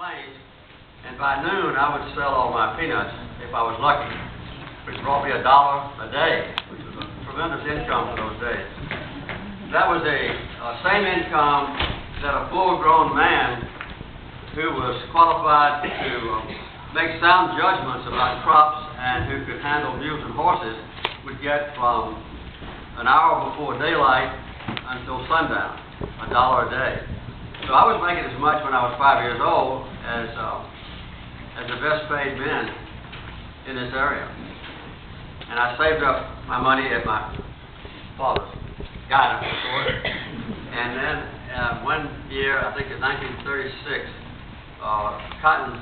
Plains, and by noon I would sell all my peanuts if I was lucky, which brought me $1 a day, which was a tremendous income for those days. That was a same income that a full-grown man who was qualified to make sound judgments about crops and who could handle mules and horses would get from an hour before daylight until sundown, $1 a day. So I was making as much when I was 5 years old as the best paid men in this area. And I saved up my money at my father's guidance, of course. And then one year, I think in 1936, cotton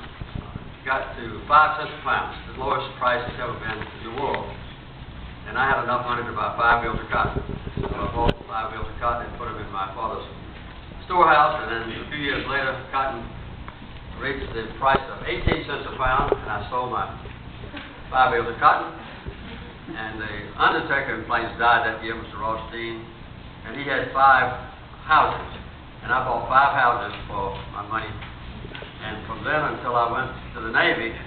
got to 5 cents a pound, the lowest price it's ever been in the world. And I had enough money to buy 5 bales of cotton. So I bought 5 bales of cotton and put them in my father's storehouse, and then a few years later, cotton reached the price of 18 cents a pound, and I sold my 5 bales of cotton. And the undertaker in Plains died that year, Mr. Rothstein, and he had 5 houses, and I bought 5 houses for my money. And from then until I went to the Navy,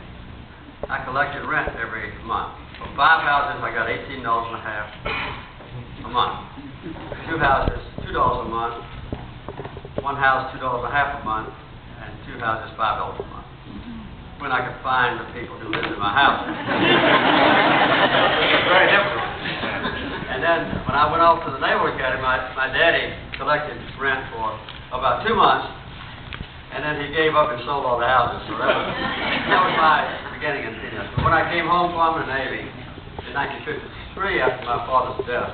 I collected rent every month. For 5 houses, I got $18.50 a month. 2 houses, $2 a month. 1 house, $2.50 a month, and 2 houses, $5 a month. When I could find the people who lived in my house. It was very difficult. And then when I went off to the Naval Academy, my daddy collected rent for about 2 months, and then he gave up and sold all the houses. So that was my beginning in peanuts. But when I came home from the Navy in 1953, after my father's death,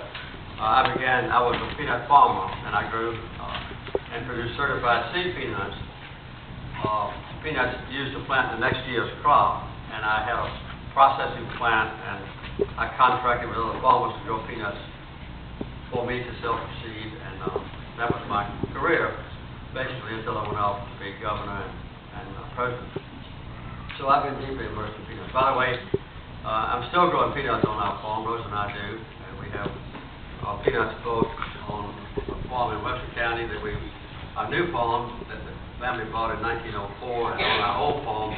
I was a peanut farmer, and I grew and produced certified seed peanuts, peanuts used to plant the next year's crop. And I had a processing plant, and I contracted with other farmers to grow peanuts for me to sell for seed, and that was my career, basically, until I went off to be governor and president. So I've been deeply immersed in peanuts. By the way, I'm still growing peanuts on our farm, Rose and I do, and we have peanuts both on a farm in Webster County that our new farm that the family bought in 1904, and on our old farm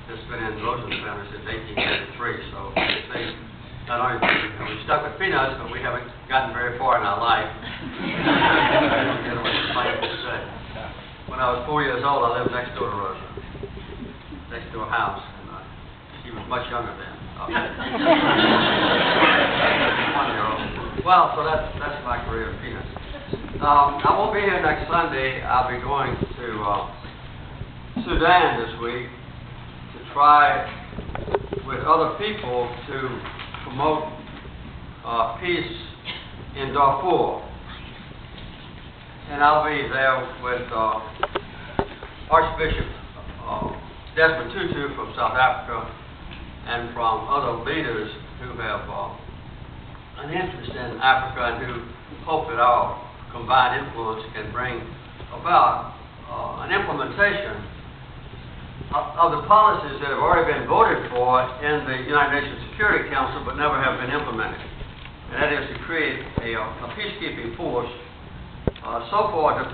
that's been in Rose's family since 1833. So they not only we stuck with peanuts, but we haven't gotten very far in our life. When I was 4 years old, I lived next door to Rosa, next to a house, and she was much younger then. 1-year-old. Well, so that's my career in peanuts. I won't be here next Sunday. I'll be going to Sudan this week to try with other people to promote peace in Darfur. And I'll be there with Archbishop Desmond Tutu from South Africa and from other leaders who have an interest in Africa and who hope that our combined influence can bring about an implementation of the policies that have already been voted for in the United Nations Security Council but never have been implemented. And that is to create a peacekeeping force so far defined